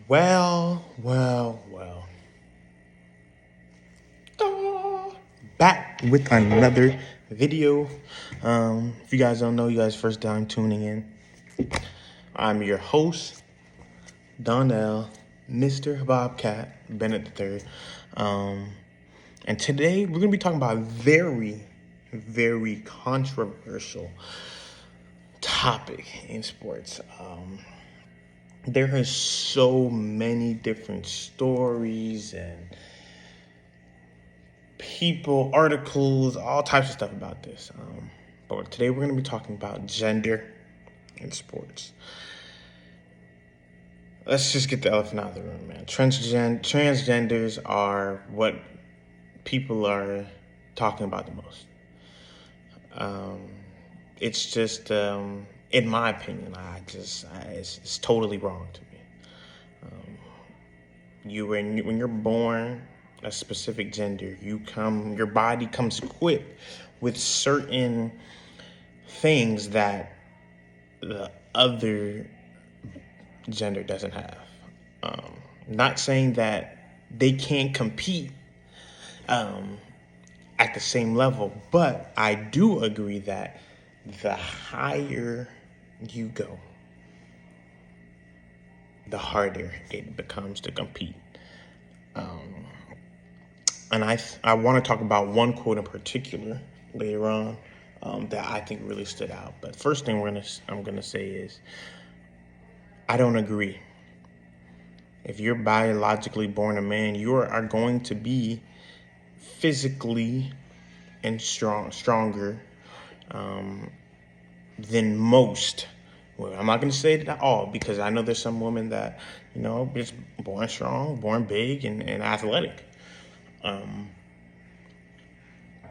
Well. Back with another video. If you guys don't know, you guys first time tuning in. I'm your host, Donnell, Mr. Bobcat Bennett III. And today we're gonna be talking about a very controversial topic in sports. There are so many different stories and people, articles, all types of stuff about this. But today we're going to be talking about gender in sports. Let's just get the elephant out of the room, man. Transgenders are what people are talking about the most. It's just, in my opinion, it's totally wrong to me. When you're born a specific gender, your body comes equipped with certain things that the other gender doesn't have. Not saying that they can't compete at the same level, but I do agree that the higher you go, the harder it becomes to compete. And I want to talk about one quote in particular later on that I think really stood out. But first thing I'm gonna say is I don't agree. If you're biologically born a man, you are going to be physically and stronger than most. Well, I'm not going to say it at all because I know there's some women that, just born strong, born big, and athletic.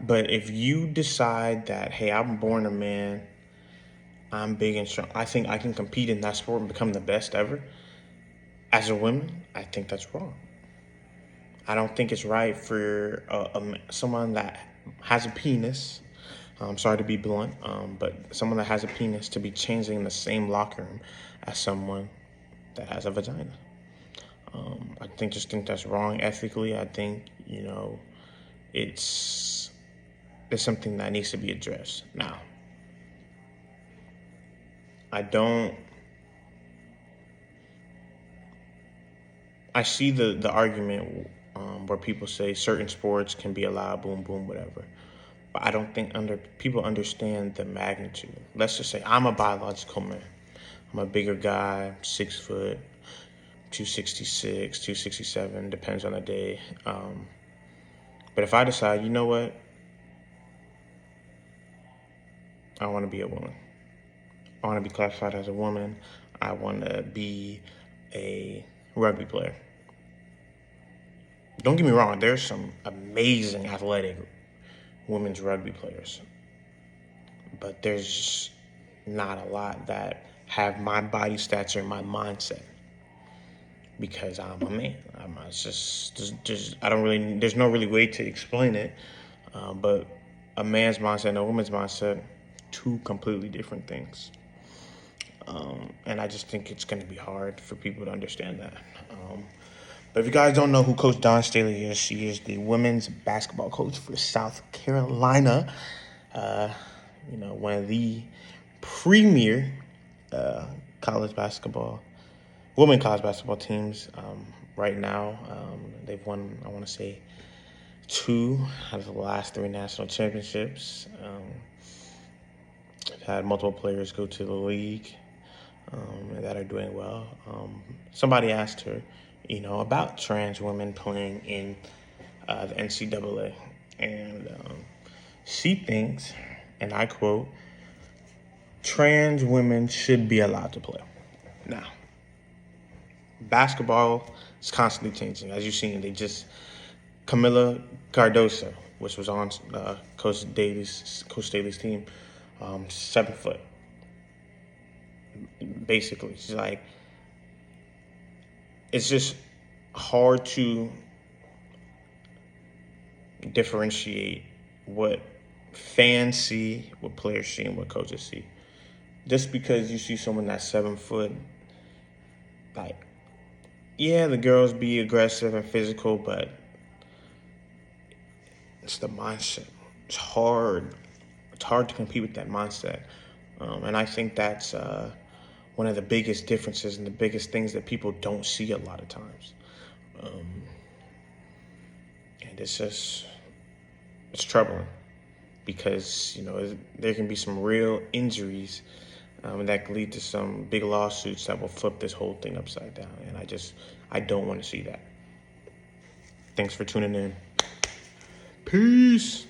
But if you decide that, hey, I'm born a man, I'm big and strong, I think I can compete in that sport and become the best ever. As a woman, I think that's wrong. I don't think it's right for someone that has a penis. I'm sorry to be blunt, but someone that has a penis to be changing in the same locker room as someone that has a vagina. I think that's wrong ethically. I think, it's something that needs to be addressed. Now, I see the argument where people say certain sports can be allowed, boom, boom, whatever. But I don't think people understand the magnitude. Let's just say I'm a biological man. I'm a bigger guy, 6 foot, 266, 267, depends on the day. But if I decide, you know what? I want to be a woman. I want to be classified as a woman. I want to be a rugby player. Don't get me wrong, there's some amazing athletic women's rugby players. But there's not a lot that have my body stature and my mindset. Because I'm a man. There's no really way to explain it. But a man's mindset and a woman's mindset, two completely different things. And I just think it's going to be hard for people to understand that. But if you guys don't know who Coach Dawn Staley is, she is the women's basketball coach for South Carolina. One of the premier women college basketball teams right now. They've won, I want to say, 2 out of the last 3 national championships. They've had multiple players go to the league that are doing well. Somebody asked her, about trans women playing in the NCAA. And she thinks, and I quote, trans women should be allowed to play. Now, basketball is constantly changing. As you've seen, Camila Cardoso, which was on Coach Staley's team, 7 foot. Basically, she's like, it's just hard to differentiate what fans see, what players see, and what coaches see. Just because you see someone that's 7 foot, like, yeah, the girls be aggressive and physical, but it's the mindset. It's hard. It's hard to compete with that mindset. And I think that's one of the biggest differences and the biggest things that people don't see a lot of times. And it's troubling because, there can be some real injuries that can lead to some big lawsuits that will flip this whole thing upside down. And I don't want to see that. Thanks for tuning in. Peace.